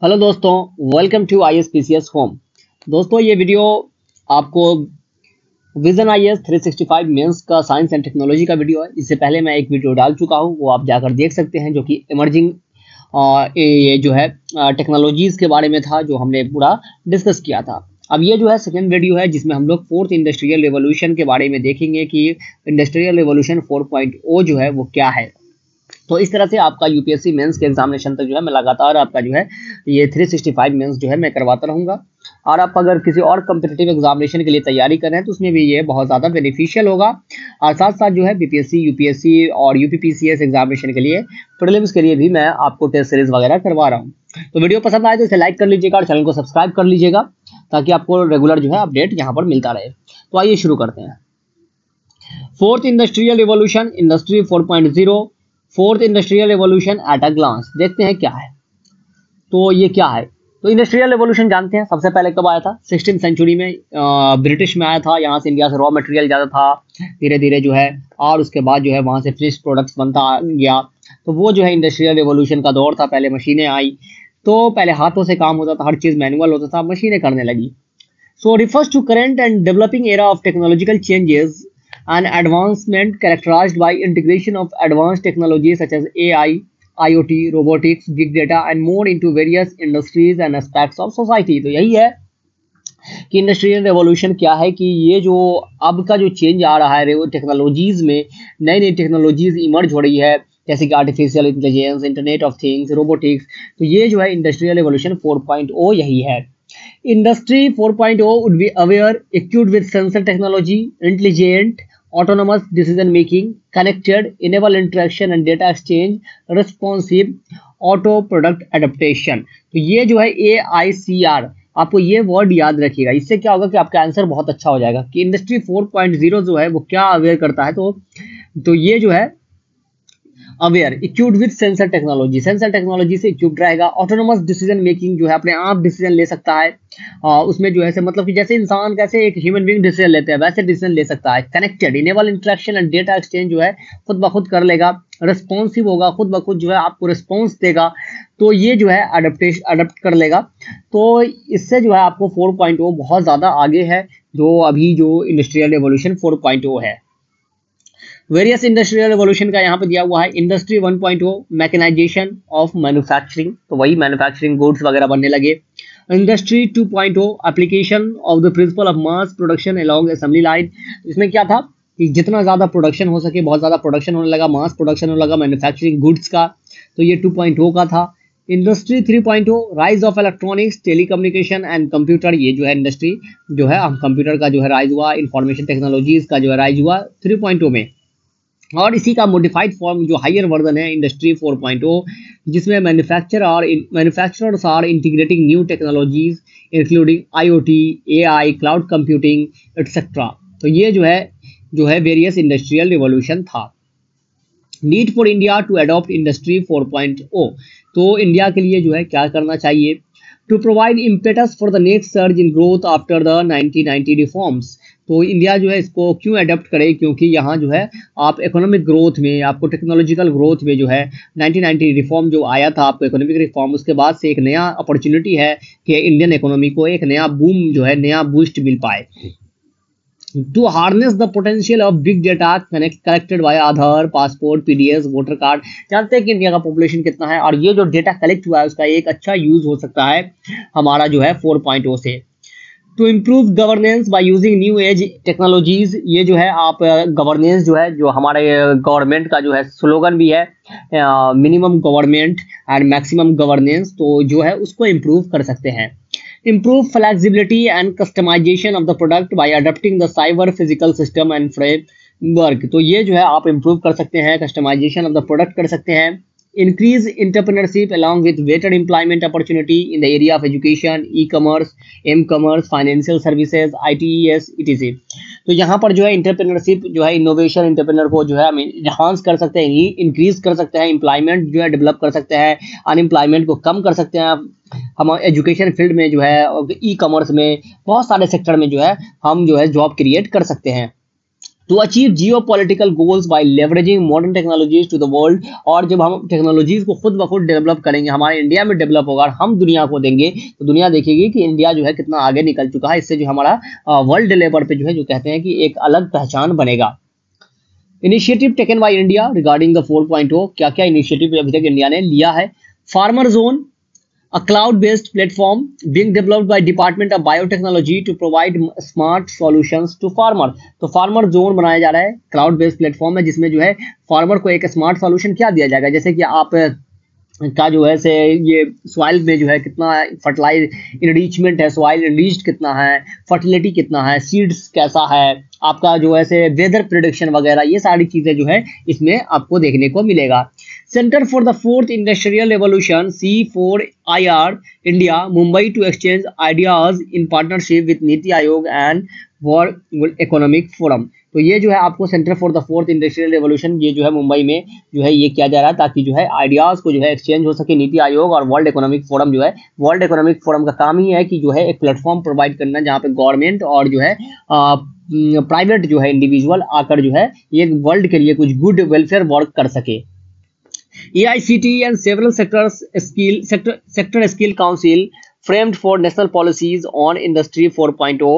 Hello दोस्तों, welcome to ISPCS home. दोस्तों, ये वीडियो आपको विजन IS 365 मेंस का साइंस एंड टेक्नोलॉजी का वीडियो है। इससे पहले मैं एक वीडियो डाल चुका हूं, वो आप जाकर देख सकते हैं, जो कि इमर्जिंग ये जो है टेक्नोलॉजीज के बारे में था, जो हमने पूरा डिस्कस किया था। अब ये जो है सेकंड वीडियो है, जिसमें हम लोग फोर्थ इंडस्ट्रियल रेवोल्यूशन के बारे में देखेंगे कि इंडस्ट्रियल रेवोल्यूशन 4.0 जो है वो क्या है। तो इस तरह से आपका यूपीएससी मेंस के एग्जामिनेशन तक जो है मैं लगातार आपका जो है ये 365 मेंस जो है मैं करवाता रहूंगा। और आप अगर किसी और कम्पिटिटिव एग्जामिनेशन के लिए तैयारी कर रहे हैं तो उसमें भी ये बहुत ज़्यादा बेनिफिशियल होगा। और साथ साथ जो है बीपीएससी, यूपीएससी और यूपीपीसीएस एग्जामिनेशन के लिए, प्रीलिम्स के लिए भी मैं आपको टेस्ट सीरीज वगैरह करवा रहा हूँ। तो वीडियो पसंद आए तो इसे लाइक कर लीजिएगा और चैनल को सब्सक्राइब कर लीजिएगा, ताकि आपको रेगुलर जो है अपडेट यहाँ पर मिलता रहे। तो आइए शुरू करते हैं। Fourth industrial revolution, industry 4.0, fourth industrial revolution at a glance. देखते हैं क्या है। तो ये क्या है, तो इंडस्ट्रियल रेवोल्यूशन जानते हैं सबसे पहले कब आया था। 16th सेंचुरी में ब्रिटिश में आया था। यहाँ से इंडिया से रॉ मटेरियल ज़्यादा था, धीरे धीरे जो है, और उसके बाद जो है वहाँ से फिनिश प्रोडक्ट्स बनता गया। तो वो जो है इंडस्ट्रियल रेवोल्यूशन का दौर था। पहले मशीनें आई, तो पहले हाथों से काम होता था, हर चीज़ मैनुअल होता था, मशीनें करने लगी। So refers to current and developing era of technological changes and advancement characterized by integration of advanced technologies such as AI, IoT, robotics, big data and more into various industries and aspects of society। तो यही है कि industrial revolution क्या है, कि ये जो अब का जो चेंज आ रहा है टेक्नोलॉजीज में, नई नई टेक्नोलॉजीज इमर्ज हो रही है, जैसे कि artificial intelligence, internet of things, robotics. तो ये जो है इंडस्ट्रियल रेवोल्यूशन 4.0 यही है। Industry 4.0 would be aware, equipped with sensor technology, intelligent, autonomous decision making, connected, enable interaction and data exchange, responsive, auto product adaptation। तो ये जो है AICR, आपको ये वर्ड याद रखिएगा। इससे क्या होगा कि आपका आंसर बहुत अच्छा हो जाएगा कि इंडस्ट्री 4.0 जो है वो क्या अवेयर करता है। तो ये जो है aware, equipped with sensor technology, sensor technology से इक्विप्ड रहेगा। ऑटोनोमस डिसीजन मेकिंग, जो है अपने आप डिसीजन ले सकता है। उसमें जो है मतलब कि जैसे इंसान कैसे एक ह्यूमन बीइंग डिसीजन लेते हैं, वैसे डिसीजन ले सकता है। Connected, enable interaction and data exchange, जो है खुद ब खुद कर लेगा। रिस्पॉन्सिव होगा, खुद ब खुद जो है आपको रिस्पॉन्स देगा। तो ये जो है अडेप्ट कर लेगा। तो इससे जो है आपको 4.0 बहुत ज़्यादा आगे है, जो अभी जो इंडस्ट्रियल रेवोल्यूशन 4.0 है। वेरियस इंडस्ट्रियल रेवोल्यूशन का यहाँ पे दिया हुआ है। इंडस्ट्री 1.0, मैकेनाइजेशन ऑफ मैन्युफैक्चरिंग, तो वही मैन्युफैक्चरिंग गुड्स वगैरह बनने लगे। Industry 2.0, application of the principle of mass production along assembly line. इसमें क्या था कि जितना ज़्यादा प्रोडक्शन हो सके, बहुत ज़्यादा प्रोडक्शन होने लगा, मास प्रोडक्शन होने लगा मैन्युफैक्चरिंग गुड्स का। तो ये 2.0 का था। Industry 3.0, rise of electronics, telecommunication and computer. ये जो है इंडस्ट्री जो है, हम कंप्यूटर का जो है राइज हुआ, इंफॉर्मेशन टेक्नोलॉजीज का जो है राइज हुआ 3.0 में। और इसी का मॉडिफाइड फॉर्म जो हायर वर्जन है इंडस्ट्री 4.0, जिसमें manufacturers are integrating new technologies including IoT, AI, cloud computing etcetera. तो ये जो है वेरियस इंडस्ट्रियल रिवॉल्यूशन था। Need for India to adopt industry 4.0। तो इंडिया के लिए जो है क्या करना चाहिए, to provide impetus for the next surge in growth after the 1990 reforms. तो इंडिया जो है इसको क्यों अडॉप्ट करे, क्योंकि यहाँ जो है आप इकोनॉमिक ग्रोथ में, आपको टेक्नोलॉजिकल ग्रोथ में जो है 1990 रिफॉर्म जो आया था आपको इकोनॉमिक रिफॉर्म, उसके बाद से एक नया अपॉर्चुनिटी है कि इंडियन इकोनॉमी को एक नया बूम जो है, नया बूस्ट मिल पाए। To harness the potential of big data collected by Aadhaar, passport, PDS, voter card. जानते हैं कि इंडिया का पॉपुलेशन कितना है, और ये जो डेटा कलेक्ट हुआ है उसका एक अच्छा यूज हो सकता है हमारा जो है 4.0 से। To improve governance by using new age technologies. ये जो है आप गवर्नेंस जो है, जो हमारे गवर्नमेंट का जो है स्लोगन भी है, minimum government and maximum governance, तो जो है उसको इम्प्रूव कर सकते हैं। Improve flexibility and customization of the product by adapting the cyber physical system and framework। तो ये जो है आप improve कर सकते हैं, customization of the product कर सकते हैं। Increase entrepreneurship along with better employment opportunity in the area of education, e-commerce, m-commerce, financial services, ITES, etc। तो यहाँ पर जो है इंटरप्रेन्योरशिप जो है, इनोवेशन, इंटरप्रेन्योर को जो है हम इन्हांस कर सकते हैं, इंक्रीज कर सकते हैं, एम्प्लॉयमेंट जो है डेवलप कर सकते हैं, अनएम्प्लॉयमेंट को कम कर सकते हैं। हम एजुकेशन फील्ड में जो है, ई कॉमर्स में, बहुत सारे सेक्टर में जो है हम जो है जॉब क्रिएट कर सकते हैं। To achieve geopolitical goals by leveraging modern technologies to the world. और जब हम टेक्नोलॉजीज को खुद ब खुद डेवलप करेंगे, हमारे इंडिया में डेवलप होगा और हम दुनिया को देंगे, तो दुनिया देखेगी कि इंडिया जो है कितना आगे निकल चुका है। इससे जो हमारा वर्ल्ड लेवल पे जो है, जो कहते हैं कि एक अलग पहचान बनेगा। Initiative taken by India regarding the 4.0, क्या क्या इनिशिएटिव अभी तक इंडिया ने लिया है। Farmer zone, a cloud-based platform being developed by Department of Biotechnology to provide smart solutions to farmer। तो फार्मर जोन बनाया जा रहा है, क्लाउड बेस्ड प्लेटफॉर्म है, जिसमें जो है फार्मर को एक स्मार्ट सॉल्यूशन क्या दिया जाएगा, जैसे कि आप का जो है से ये सॉइल में जो है कितना फर्टिलाइज इनरिचमेंट है, सॉइल इनरिच्ड कितना है, फर्टिलिटी कितना है, सीड्स कैसा है, आपका जो है से वेदर प्रेडिक्शन वगैरह, ये सारी चीजें जो है इसमें आपको देखने को मिलेगा। Centre for the fourth industrial revolution C4IR India Mumbai to exchange ideas in partnership with NITI Aayog and world economic forum. तो ये जो है आपको centre for the fourth industrial revolution, ये जो है मुंबई में जो है ये किया जा रहा है, ताकि जो है आइडियाज को जो है एक्सचेंज हो सके। नीति आयोग और वर्ल्ड इकोनॉमिक फोरम जो है, वर्ल्ड इकोनॉमिक फोरम का काम ही है कि जो है एक प्लेटफॉर्म प्रोवाइड करना, जहाँ पे गवर्नमेंट और जो है प्राइवेट जो है इंडिविजुअल आकर जो है ये वर्ल्ड के लिए कुछ गुड वेलफेयर वर्क कर सके। AICT and several sector skill council framed for national policies on industry 4.0।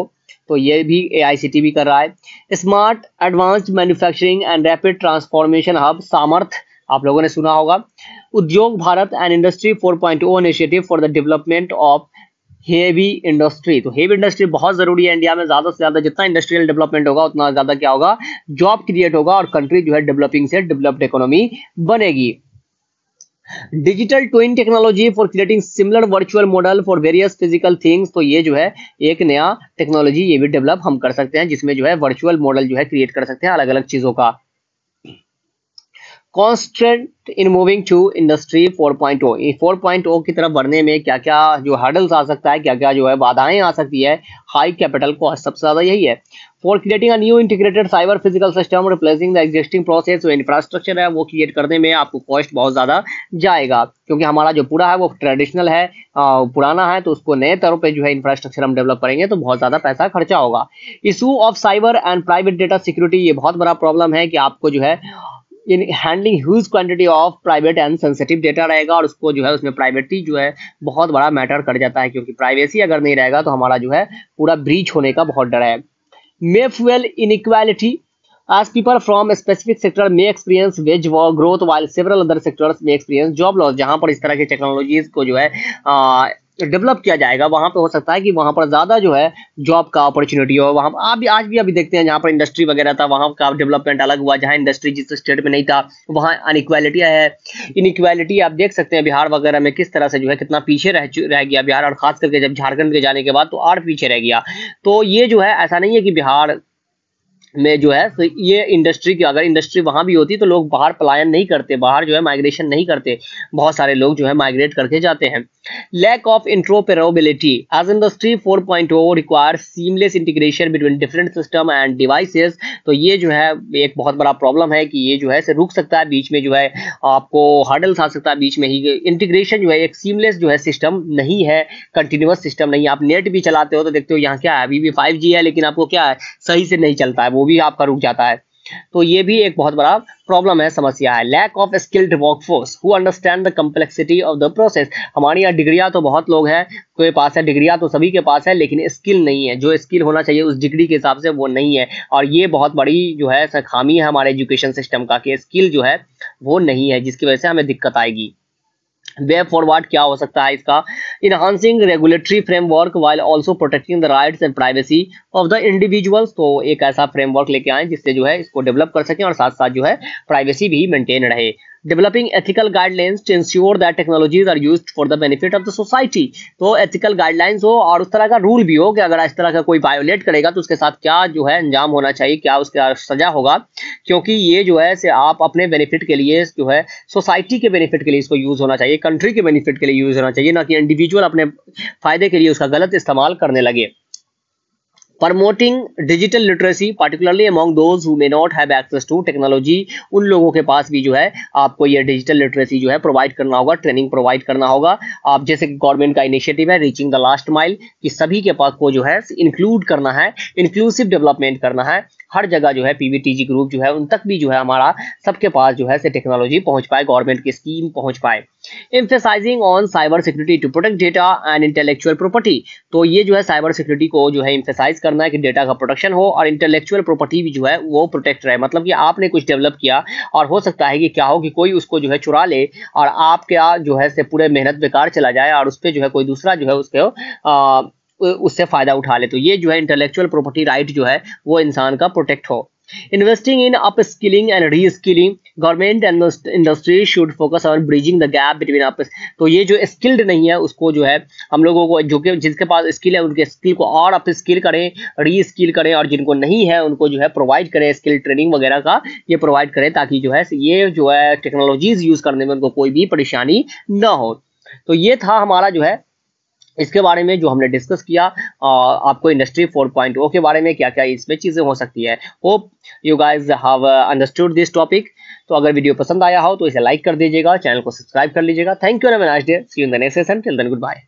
तो ये भी AICT भी कर रहा है। Smart advanced manufacturing and rapid transformation hub सामर्थ, आप लोगों ने सुना होगा। उद्योग Bharat and industry 4.0 initiative for the development of heavy industry. तो हेवी इंडस्ट्री बहुत जरूरी है इंडिया में, ज्यादा से ज्यादा जितना इंडस्ट्रियल डेवलपमेंट होगा उतना ज्यादा क्या होगा, जॉब क्रिएट होगा और कंट्री जो है डेवलपिंग से डेवलप्ड इकोनॉमी बनेगी। Digital twin technology for creating similar virtual model for various physical things. तो ये जो है एक नया टेक्नोलॉजी ये भी डेवलप हम कर सकते हैं, जिसमें जो है वर्चुअल मॉडल जो है क्रिएट कर सकते हैं अलग अलग चीजों का। Constant in moving to industry 4.0, 4.0 की तरफ बढ़ने में क्या क्या जो हर्डल्स आ सकता है, क्या क्या जो है बाधाएं आ सकती है। हाई कैपिटल कॉस्ट सबसे ज्यादा यही है। For creating a new integrated cyber physical system replacing the existing process, जो इंफ्रास्ट्रक्चर है वो क्रिएट करने में आपको कॉस्ट बहुत ज्यादा जाएगा, क्योंकि हमारा जो पूरा है वो ट्रेडिशनल है, पुराना है, तो उसको नए तरह पे जो है इंफ्रास्ट्रक्चर हम डेवलप करेंगे तो बहुत ज्यादा पैसा खर्चा होगा। Issue of cyber and private data security, ये बहुत बड़ा प्रॉब्लम है कि आपको जो है in handling huge quantity of private and sensitive data रहेगा, और उसको जो है उसमें प्राइवेसी जो है बहुत बड़ा मैटर कर जाता है, क्योंकि प्राइवेसी अगर नहीं रहेगा तो हमारा जो है पूरा ब्रीच होने का बहुत डर है। May fuel inequality, as people from a specific sector may experience wage growth while several other sectors may experience job loss। जहां पर इस तरह की टेक्नोलॉजीज को जो है डेवलप किया जाएगा, वहां पे हो सकता है कि वहां पर ज्यादा जो है जॉब का अपॉर्चुनिटी हो। वहां आज भी अभी देखते हैं जहां पर इंडस्ट्री वगैरह था वहां का डेवलपमेंट अलग हुआ, जहां इंडस्ट्री जिस स्टेट में नहीं था वहां अनइक्वालिटी है। इनइक्वालिटी आप देख सकते हैं बिहार वगैरह में किस तरह से जो है कितना पीछे रह गया बिहार, और खास करके जब झारखंड के जाने के बाद तो और पीछे रह गया। तो ये जो है ऐसा नहीं है कि बिहार में जो है तो ये इंडस्ट्री की अगर इंडस्ट्री वहां भी होती तो लोग बाहर पलायन नहीं करते, बाहर जो है माइग्रेशन नहीं करते, बहुत सारे लोग जो है माइग्रेट करके जाते हैं। Lack of interoperability, as industry 4.0 require seamless integration between different system and devices. तो ये जो है एक बहुत बड़ा प्रॉब्लम है कि ये जो है रुक सकता है बीच में, जो है आपको हर्डल्स आ सकता है बीच में ही। इंटीग्रेशन जो है एक सीमलेस जो है सिस्टम नहीं है, कंटिन्यूअस सिस्टम नहीं है। आप नेट भी चलाते हो तो देखते हो यहाँ क्या है, अभी भी 5G है लेकिन आपको क्या है सही से नहीं चलता है, वो भी आपका रुक जाता है। तो ये भी एक बहुत बड़ा प्रॉब्लम है, समस्या है। Lack of skilled workforce who understand the complexity of the process. हमारे यहाँ डिग्रियां तो बहुत लोग हैं के पास है, डिग्रियां तो सभी के पास है, लेकिन स्किल नहीं है, जो स्किल होना चाहिए उस डिग्री के हिसाब से वो नहीं है। और ये बहुत बड़ी जो है खामी है हमारे एजुकेशन सिस्टम का कि स्किल जो है वो नहीं है, जिसकी वजह से हमें दिक्कत आएगी। वे फॉरवर्ड क्या हो सकता है इसका, enhancing regulatory framework while also protecting the rights and privacy of the individuals. तो एक ऐसा फ्रेमवर्क लेके आए जिससे जो है इसको डेवलप कर सकें और साथ साथ जो है प्राइवेसी भी मेंटेन रहे। Developing ethical guidelines to ensure that technologies are used for the benefit of the society. तो एथिकल गाइडलाइंस हो और उस तरह का रूल भी हो कि अगर इस तरह का कोई वायोलेट करेगा तो उसके साथ क्या जो है अंजाम होना चाहिए, क्या उसका सजा होगा, क्योंकि ये जो है से आप अपने बेनिफिट के लिए जो है सोसाइटी के बेनिफिट के लिए इसको यूज होना चाहिए, कंट्री के बेनिफिट के लिए यूज होना चाहिए, ना कि इंडिविजुअल अपने फायदे के लिए उसका गलत इस्तेमाल करने लगे। Promoting digital literacy particularly among those who may not have access to technology, उन लोगों के पास भी जो है आपको ये डिजिटल लिटरेसी जो है प्रोवाइड करना होगा, ट्रेनिंग प्रोवाइड करना होगा। आप जैसे कि गवर्नमेंट का इनिशिएटिव है रीचिंग द लास्ट माइल, कि सभी के पास को जो है इंक्लूड करना है, इंक्लूसिव डेवलपमेंट करना है, हर जगह जो है पीवीटीजी ग्रुप जो है उन तक भी जो है हमारा सबके पास जो है से टेक्नोलॉजी पहुंच पाए, गवर्नमेंट की स्कीम पहुंच पाए। Emphasising on cyber security to protect data and intellectual property. तो ये जो है साइबर सिक्योरिटी को जो है एम्फेसाइज करना है कि डेटा का प्रोटेक्शन हो और इंटेलेक्चुअल प्रॉपर्टी भी जो है वो प्रोटेक्ट रहे। मतलब कि आपने कुछ डेवलप किया और हो सकता है कि क्या हो कि कोई उसको जो है चुरा ले और आपका जो है से पूरे मेहनत बेकार चला जाए और उस पर जो है कोई दूसरा जो है उससे फायदा उठा ले। तो ये जो है इंटेलेक्चुअल प्रॉपर्टी राइट जो है वो इंसान का प्रोटेक्ट हो। Investing in upskilling and reskilling, government and industry should focus on bridging the gap between up. तो ये जो स्किल्ड नहीं है उसको जो है हम लोगों को, जो कि जिसके पास स्किल है उनके स्किल को और अप स्किल करें, री स्किल करें, और जिनको नहीं है उनको जो है प्रोवाइड करें, स्किल ट्रेनिंग वगैरह का ये प्रोवाइड करें, ताकि जो है ये जो है टेक्नोलॉजीज यूज करने में उनको कोई भी परेशानी ना हो। तो ये था हमारा जो है इसके बारे में जो हमने डिस्कस किया, आपको इंडस्ट्री 4.0 के बारे में क्या क्या इसमें चीजें हो सकती है। Hope you guys have understood this topic. तो अगर वीडियो पसंद आया हो तो इसे लाइक कर दीजिएगा, चैनल को सब्सक्राइब कर लीजिएगा। Thank you and have a nice day, see you in the next session, till then good bye.